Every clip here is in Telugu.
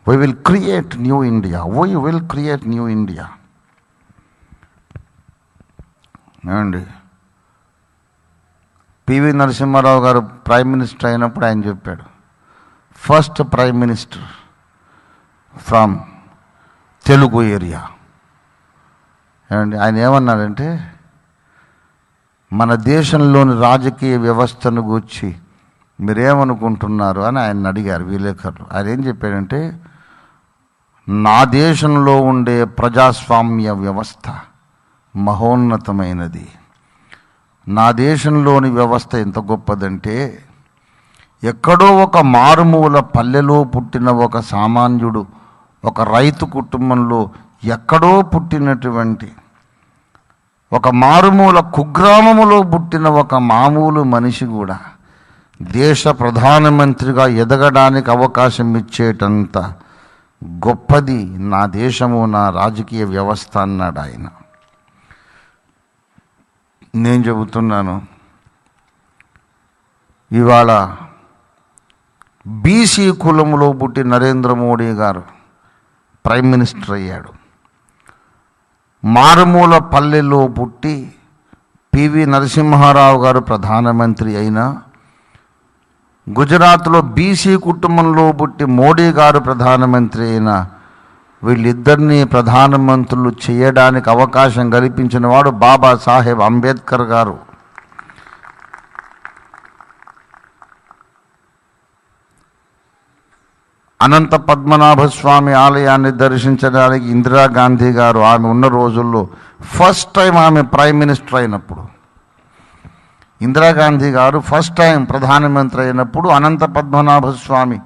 We will create new India. We will create new India. ఏమండి, పివి నరసింహారావు గారు ప్రైమ్ మినిస్టర్ అయినప్పుడు ఆయన చెప్పాడు, first prime minister from Telugu area. ఏమండి, ఆయన ఏమన్నాడంటే, మన దేశంలోని రాజకీయ వ్యవస్థను గూర్చి మీరేమనుకుంటున్నారు అని ఆయన అడిగారు విలేకరులు. ఆయన ఏం చెప్పాడంటే, నా దేశంలో ఉండే ప్రజాస్వామ్య వ్యవస్థ మహోన్నతమైనది. నా దేశంలోని వ్యవస్థ ఎంత గొప్పదంటే, ఎక్కడో ఒక మారుమూల పల్లెలో పుట్టిన ఒక సామాన్యుడు, ఒక రైతు కుటుంబంలో ఎక్కడో పుట్టినటువంటి, ఒక మారుమూల కుగ్రామములో పుట్టిన ఒక మామూలు మనిషి కూడా దేశ ప్రధానమంత్రిగా ఎదగడానికి అవకాశం ఇచ్చేటంత గొప్పది నా దేశము, నా రాజకీయ వ్యవస్థ అన్నాడు ఆయన. నేను చెబుతున్నాను, ఇవాళ బీసీ కులంలో పుట్టి నరేంద్ర మోడీ గారు ప్రైమ్ మినిస్టర్ అయ్యాడు. మారుమూల పల్లెల్లో పుట్టి పివి నరసింహారావు గారు ప్రధానమంత్రి అయినా, గుజరాత్లో బీసీ కుటుంబంలో పుట్టి మోడీ గారు ప్రధానమంత్రి అయినా, వీళ్ళిద్దరినీ ప్రధానమంత్రులు చేయడానికి అవకాశం కల్పించిన వాడు బాబాసాహెబ్ అంబేద్కర్ గారు. అనంత పద్మనాభ స్వామి ఆలయాన్ని దర్శించడానికి ఇందిరాగాంధీ గారు, ఆమె ఉన్న రోజుల్లో ఫస్ట్ టైం ఆమె ప్రైమ్ మినిస్టర్ అయినప్పుడు, ఇందిరాగాంధీ గారు ఫస్ట్ టైం ప్రధానమంత్రి అయినప్పుడు అనంత పద్మనాభ స్వామి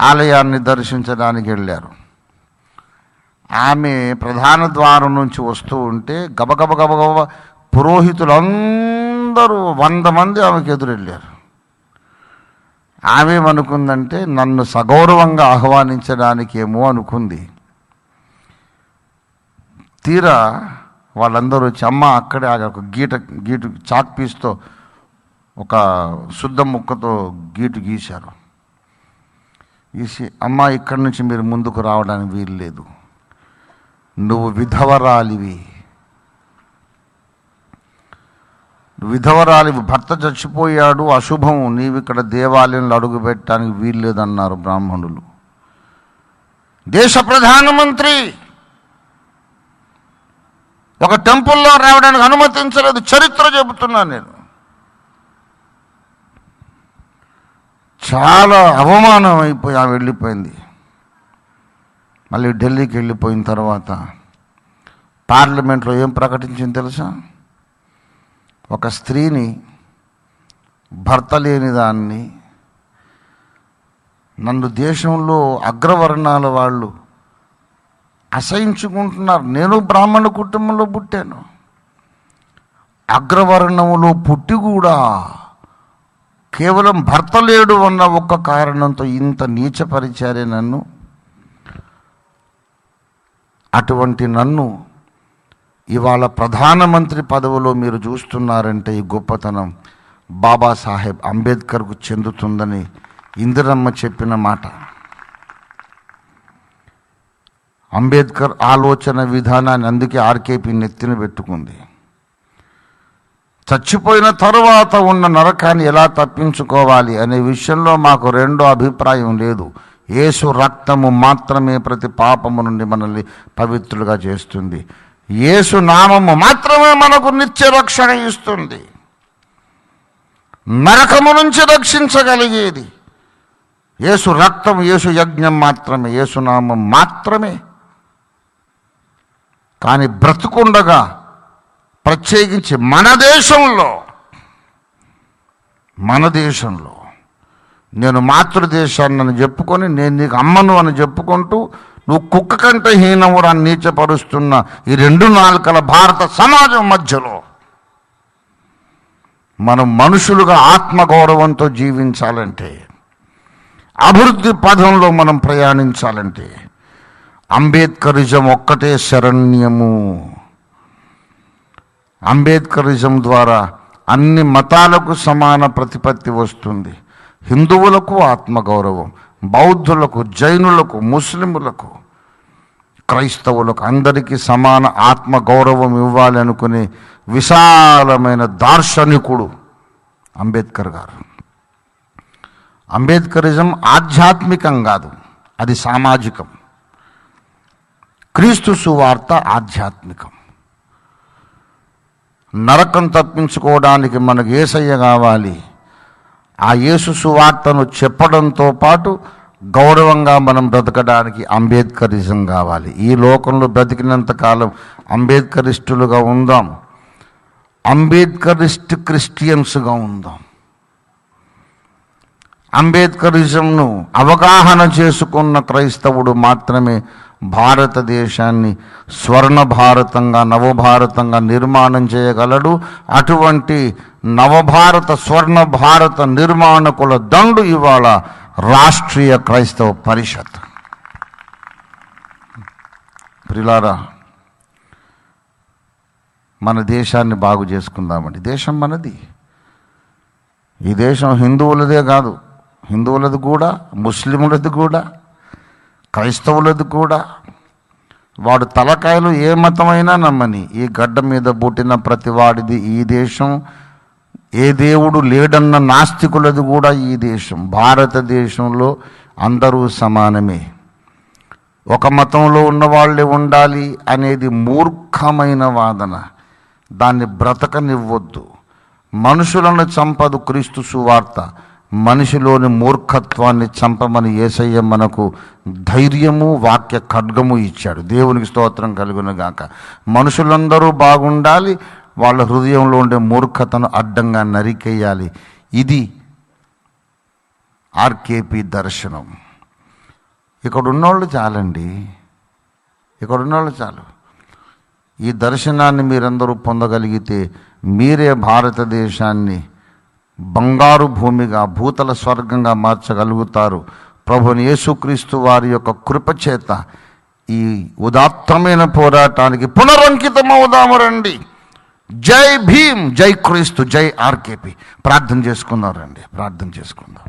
ఆలయాన్ని దర్శించడానికి వెళ్ళారు. ఆమె ప్రధాన ద్వారం నుంచి వస్తూ ఉంటే గబగబ పురోహితులందరూ 100 మంది ఆమెకు ఎదురెళ్ళారు. ఆమె ఏమనుకుందంటే, నన్ను సగౌరవంగా ఆహ్వానించడానికి ఏమో అనుకుంది. తీరా వాళ్ళందరూ వచ్చి, అమ్మ అక్కడే ఒక గీటు చాక్ పీస్తో ఒక శుద్ధ ముక్కతో గీటు గీశారు. గీసి, అమ్మ ఇక్కడి నుంచి మీరు ముందుకు రావడానికి వీలు లేదు, నువ్వు విధవరాలివి, భర్త చచ్చిపోయాడు, అశుభం, నీవు ఇక్కడ దేవాలయంలో అడుగు పెట్టడానికి వీలు లేదన్నారు బ్రాహ్మణులు. దేశ ప్రధానమంత్రి ఒక టెంపుల్లో రావడానికి అనుమతించలేదు. చరిత్ర చెబుతున్నాను నేను. చాలా అవమానం అయిపోయి ఆమె వెళ్ళిపోయింది. మళ్ళీ ఢిల్లీకి వెళ్ళిపోయిన తర్వాత పార్లమెంట్లో ఏం ప్రకటించింది తెలుసా? ఒక స్త్రీని, భర్త లేని దాన్ని, నన్ను దేశంలో అగ్రవర్ణాల వాళ్ళు అసహించుకుంటున్నారు. నేను బ్రాహ్మణ కుటుంబంలో పుట్టాను, అగ్రవర్ణంలో పుట్టి కూడా కేవలం భర్త లేడు అన్న ఒక్క కారణంతో ఇంత నీచపరిచారే నన్ను. అటువంటి నన్ను ఇవాళ ప్రధానమంత్రి పదవిలో మీరు చూస్తున్నారంటే ఈ గొప్పతనం బాబాసాహెబ్ అంబేద్కర్కు చెందుతుందని ఇందిరమ్మ చెప్పిన మాట. అంబేద్కర్ ఆలోచన విధానాన్ని అందుకే ఆర్కేపీ నెత్తిన పెట్టుకుంది. చచ్చిపోయిన తరువాత ఉన్న నరకాన్ని ఎలా తప్పించుకోవాలి అనే విషయంలో మాకు రెండో అభిప్రాయం లేదు. యేసు రక్తము మాత్రమే ప్రతి పాపము నుండి మనల్ని పవిత్రులుగా చేస్తుంది. యేసు నామము మాత్రమే మనకు నిత్య రక్షణ ఇస్తుంది. నరకము నుంచి రక్షించగలిగేది యేసు రక్తం, యేసు యజ్ఞం మాత్రమే, యేసు నామం మాత్రమే. కానీ బ్రతుకుండగా, ప్రత్యేకించి మన దేశంలో నేను మాతృదేశాన్ని చెప్పుకొని, నేను నీకు అమ్మను అని చెప్పుకుంటూ, నువ్వు కుక్క కంటే హీనమురాన్ని నీచపరుస్తున్న ఈ 2 నాలుకల భారత సమాజం మధ్యలో మనం మనుషులుగా ఆత్మగౌరవంతో జీవించాలంటే, అభివృద్ధి పథంలో మనం ప్రయాణించాలంటే అంబేద్కరిజం ఒక్కటే శరణ్యము. అంబేద్కరిజం ద్వారా అన్ని మతాలకు సమాన ప్రతిపత్తి వస్తుంది. హిందువులకు ఆత్మగౌరవం, బౌద్ధులకు, జైనులకు, ముస్లిములకు, క్రైస్తవులకు అందరికీ సమాన ఆత్మ గౌరవం ఇవ్వాలి అనుకునే విశాలమైన దార్శనికుడు అంబేద్కర్ గారు. అంబేద్కరిజం ఆధ్యాత్మికం కాదు, అది సామాజికం. క్రీస్తు సువార్త ఆధ్యాత్మికం. నరకం తప్పించుకోవడానికి మనకు యేసయ్య కావాలి. ఆ యేసు సువార్తను చెప్పడంతో పాటు గౌరవంగా మనం బ్రతకడానికి అంబేద్కరిజం కావాలి. ఈ లోకంలో బ్రతికినంత కాలం అంబేద్కరిస్టులుగా ఉందాం, అంబేద్కరిస్ట్ క్రిస్టియన్స్గా ఉందాం. అంబేద్కరిజంను అవగాహన చేసుకున్న క్రైస్తవుడు మాత్రమే భారతదేశాన్ని స్వర్ణ భారతంగా, నవభారతంగా నిర్మాణం చేయగలడు. అటువంటి నవభారత, స్వర్ణ భారత నిర్మాణకుల దండు ఇవాళ రాష్ట్రీయ క్రైస్తవ పరిషత్. ప్రిలారా, మన దేశాన్ని బాగు చేసుకుందామండి. దేశం మనది. ఈ దేశం హిందువులదే కాదు, హిందువులది కూడా, ముస్లిములది కూడా, క్రైస్తవులది కూడా. వాడు తలకాయలు ఏ మతమైనా నమ్మని, ఈ గడ్డ మీద పుట్టిన ప్రతి వాడిది ఈ దేశం. ఏ దేవుడు లేడన్న నాస్తికులది కూడా ఈ దేశం. భారతదేశంలో అందరూ సమానమే. ఒక మతంలో ఉన్నవాళ్ళే ఉండాలి అనేది మూర్ఖమైన వాదన. దాన్ని బ్రతకనివ్వొద్దు. మనుషులను చంపదు క్రీస్తు సువార్త. మనిషిలోని మూర్ఖత్వాన్ని చంపమని యేసయ్య మనకు ధైర్యము, వాక్య ఖడ్గము ఇచ్చాడు. దేవునికి స్తోత్రం కలుగును గాక. మనుషులందరూ బాగుండాలి, వాళ్ళ హృదయంలో ఉండే మూర్ఖతను అడ్డంగా నరికేయాలి. ఇది ఆర్కేపీ దర్శనం. ఇక్కడ ఉన్నోళ్ళు చాలండి, ఇక్కడ ఉన్నోళ్ళు చాలు. ఈ దర్శనాన్ని మీరందరూ పొందగలిగితే మీరే భారతదేశాన్ని బంగారు భూమిగా, భూతల స్వర్గంగా మార్చగలుగుతారు. ప్రభుని యేసుక్రీస్తు వారి యొక్క కృపచేత ఈ ఉదాత్తమైన పోరాటానికి పునరంకితమవుదాము రండి. జై భీమ్, జై క్రీస్తు, జై ఆర్కేపీ. ప్రార్థన చేసుకుందాం రండి, ప్రార్థన చేసుకుందాం.